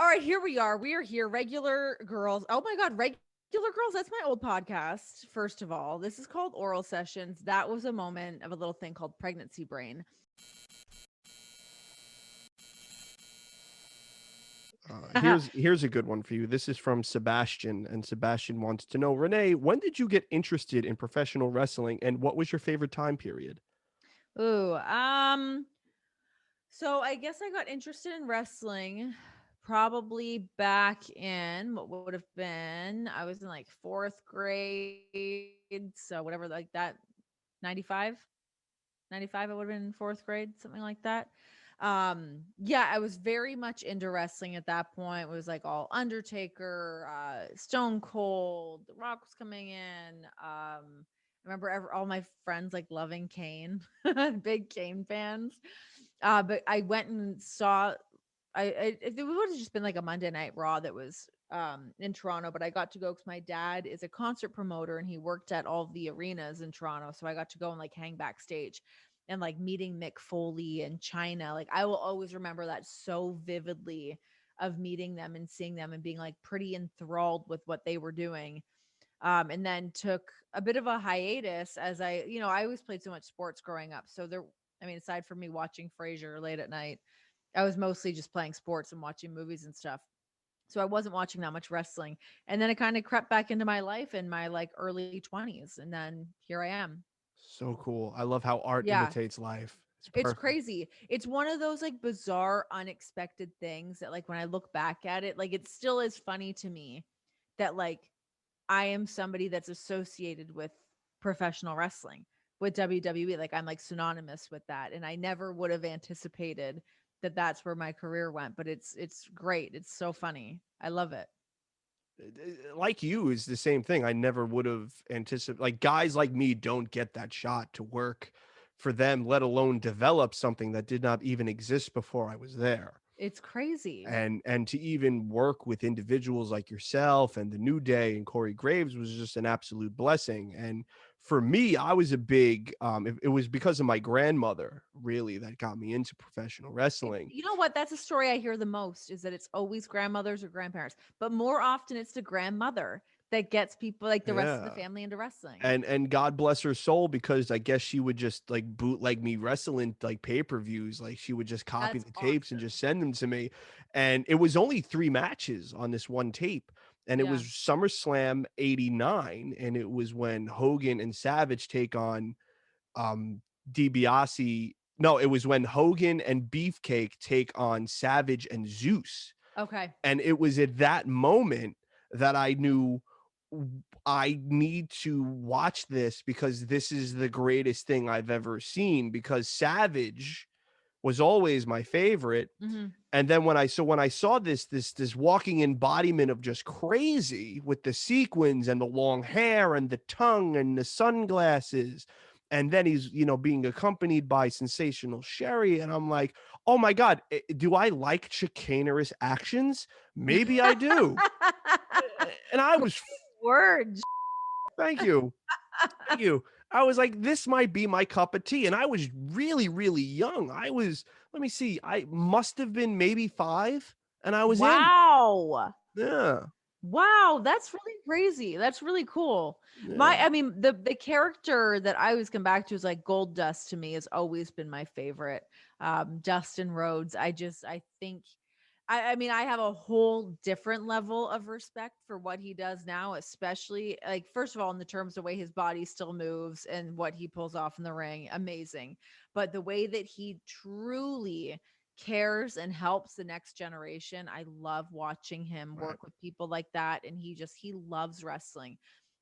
All right, here we are. We are here, regular girls. Oh my God, regular girls. That's my old podcast. First of all, this is called Oral Sessions. That was a moment of a little thing called pregnancy brain. Here's a good one for you. This is from Sebastian, and Sebastian wants to know, Renee, when did you get interested in professional wrestling, and what was your favorite time period? Ooh, so I guess I got interested in wrestling probably back in what would have been, I was in like fourth grade. So whatever, like that, 95, 95, I would have been in fourth grade, something like that. Yeah, I was very much into wrestling at that point. It was like all Undertaker, Stone Cold, The Rock was coming in. I remember all my friends like loving Kane, big Kane fans. But I went and saw. It would have just been like a Monday Night Raw that was in Toronto, but I got to go because my dad is a concert promoter and he worked at all the arenas in Toronto, so I got to go and like hang backstage and like meeting Mick Foley and China. Like I will always remember that so vividly, of meeting them and seeing them and being like pretty enthralled with what they were doing. And then took a bit of a hiatus as I always played so much sports growing up. So there, I mean, aside from me watching Frasier late at night, I was mostly just playing sports and watching movies and stuff. So I wasn't watching that much wrestling. And then it kind of crept back into my life in my like early 20s. And then here I am. So cool. I love how art Yeah. imitates life. It's It's perfect. crazy. It's one of those like bizarre, unexpected things that like when I look back at it, like it still is funny to me that like I am somebody that's associated with professional wrestling, with WWE. Like I'm like synonymous with that. And I never would have anticipated that that's where my career went, but it's great. It's so funny. I love it. Like you is the same thing. I never would have anticipated. Like guys like me don't get that shot to work for them, let alone develop something that did not even exist before I was there. It's crazy. And to even work with individuals like yourself and the New Day and Corey Graves was just an absolute blessing. And for me, I was a big it was because of my grandmother really that got me into professional wrestling. You know what? That's a story I hear the most, is that it's always grandmothers or grandparents, but more often it's the grandmother that gets people like the rest of the Yeah. family into wrestling. And God bless her soul, because I guess she would just like bootleg me wrestling like pay-per-views. Like she would just copy That's the tapes and awesome. just send them to me. And it was only 3 matches on this one tape. And it Yeah. was SummerSlam 89. And it was when Hogan and Savage take on um DiBiase. No, it was when Hogan and Beefcake take on Savage and Zeus. Okay. And it was at that moment that I knew I need to watch this, because this is the greatest thing I've ever seen, because Savage was always my favorite. Hmm. And then when I saw this walking embodiment of just crazy with the sequins and the long hair and the tongue and the sunglasses, and then he's being accompanied by Sensational Sherry, and I'm like, oh my god, do I like chicanerous actions? Maybe I do. And I was, Words. thank you. Thank you. I was like, this might be my cup of tea. And I was really, really young. I was, let me see, I must have been maybe 5, and I was in. Wow. Yeah. Wow, that's really crazy. That's really cool. Yeah. I mean, the character that I always come back to is like Gold Dust. To me has always been my favorite. Dustin Rhodes. I think, I mean, I have a whole different level of respect for what he does now, especially like first of all in the terms of the way his body still moves and what he pulls off in the ring, amazing. But the way that he truly cares and helps the next generation, I love watching him Right. work with people like that, and he loves wrestling.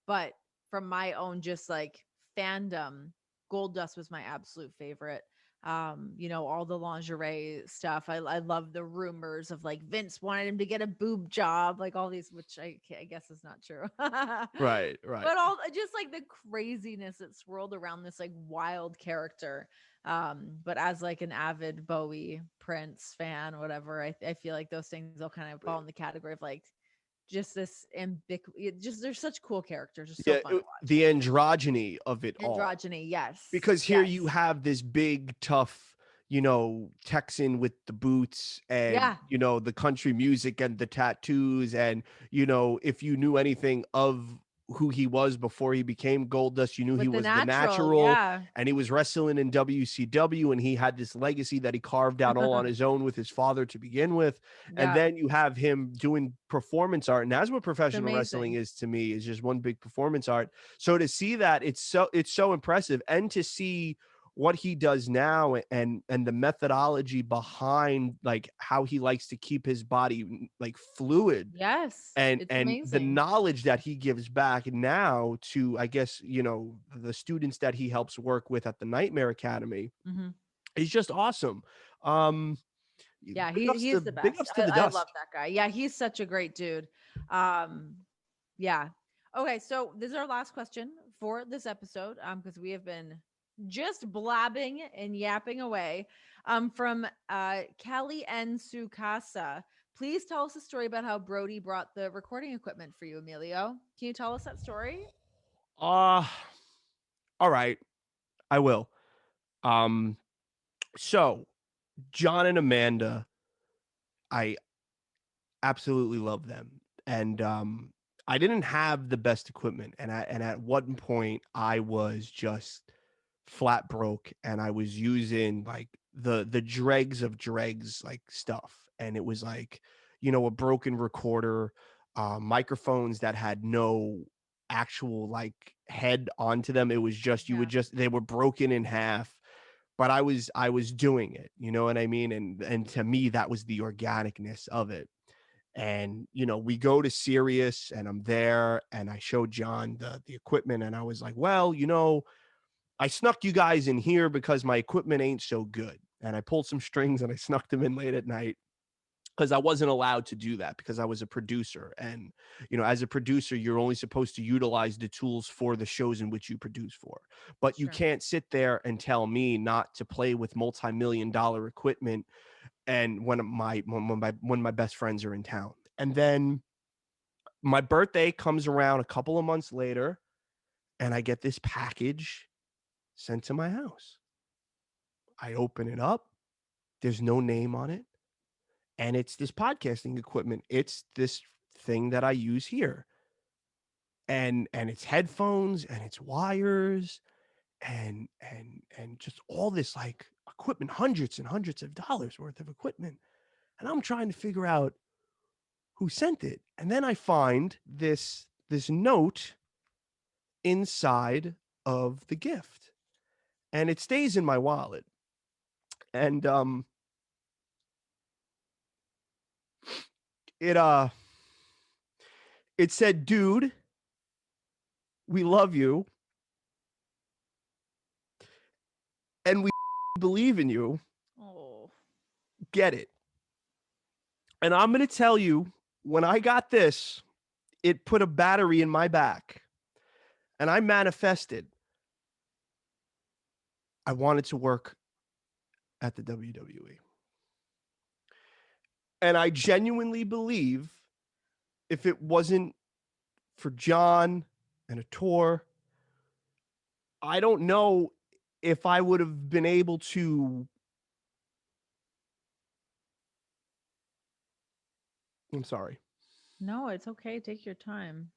But from my own just like fandom, Goldust was my absolute favorite. All the lingerie stuff. I love the rumors of like Vince wanted him to get a boob job, like all these, which I guess is not true. Right. Right. But all just like the craziness that swirled around this like wild character. But as like an avid Bowie Prince fan, whatever, I feel like those things will kind of fall in the category of like just this just they're such cool characters, just so Yeah. fun to watch. The androgyny of it all. Androgyny, yes. Because here you Yes. have this big, tough, Texan with the boots and, Yeah. the country music and the tattoos. And, if you knew anything of who he was before he became Goldust, you knew he With the was the natural. natural, Yeah. and he was wrestling in WCW, and he had this legacy that he carved out all on his own with his father to begin with. And Yeah. then you have him doing performance art. And that's what It's professional wrestling amazing. is to me, is just one big performance art. So to see that, it's so impressive. And to see what he does now, and the methodology behind like how he likes to keep his body like fluid, Yes. It's and the amazing. knowledge that he gives back now to, I guess, the students that he helps work with at the Nightmare Academy, Hmm. is just awesome. um Yeah, big ups to he's the big best. ups to the I love dust. that guy. Yeah, he's such a great dude. Um, yeah. Okay, so this is our last question for this episode. Because we have been just blabbing and yapping away. From Kelly N. Sukasa. Please tell us a story about how Brody brought the recording equipment for you, Emilio. Can you tell us that story? uh all right, I will. So John and Amanda, I absolutely love them. And I didn't have the best equipment, and at one point I was just flat broke, and I was using like the dregs of dregs like stuff, and it was like, a broken recorder, microphones that had no actual like head onto them. It was just, Yeah, they were broken in half. But I was doing it, you know what I mean? And to me, that was the organicness of it. And we go to Sirius, and I'm there, and I showed John the equipment, and I was like, well, I snuck you guys in here because my equipment ain't so good. And I pulled some strings, and I snuck them in late at night, because I wasn't allowed to do that, because I was a producer. And as a producer, you're only supposed to utilize the tools for the shows in which you produce for. But you sure. can't sit there and tell me not to play with multi-million dollar equipment, and when my best friends are in town. And then my birthday comes around a couple of months later, and I get this package sent to my house. I open it up. There's no name on it. And it's this podcasting equipment. It's this thing that I use here. And it's headphones, and it's wires, and just all this like equipment, hundreds and hundreds of dollars worth of equipment. And I'm trying to figure out who sent it. And then I find this note inside of the gift, and it stays in my wallet. And it it said, dude, we love you, and we believe in you. Oh, Get it. And I'm going to tell you, when I got this, it put a battery in my back, and I manifested. I wanted to work at the WWE. And I genuinely believe, if it wasn't for John and a tour, I don't know if I would have been able to. I'm sorry. no, it's okay. Take your time.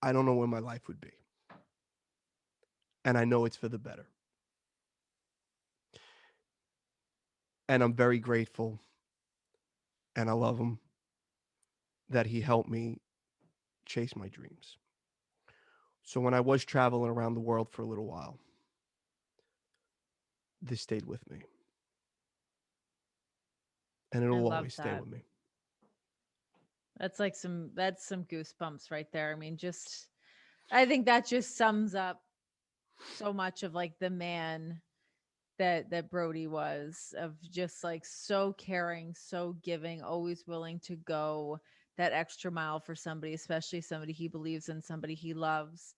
I don't know where my life would be. And I know it's for the better. And I'm very grateful, and I love him, that he helped me chase my dreams. So when I was traveling around the world for a little while, this stayed with me, and I it'll love always stay that. with me. That's some goosebumps right there. I mean, just I think that just sums up so much of like the man that Brody was, of just like so caring, so giving, always willing to go that extra mile for somebody, especially somebody he believes in, somebody he loves.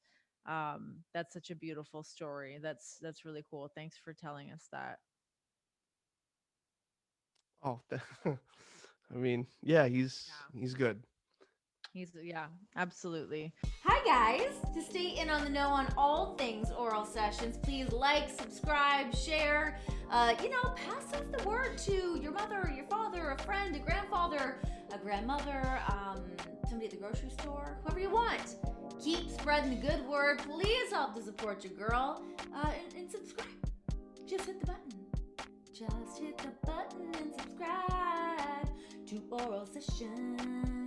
That's such a beautiful story. That's really cool. Thanks for telling us that. Oh, I mean, yeah, he's Yeah. he's good. Yeah, absolutely. Hi guys! To stay in on the know on all things oral sessions, please like, subscribe, share, pass off the word to your mother, your father, a friend, a grandfather, a grandmother, somebody at the grocery store, whoever you want. Keep spreading the good word. Please help to support your girl, and subscribe. Just hit the button. Just hit the button and subscribe to Oral Sessions.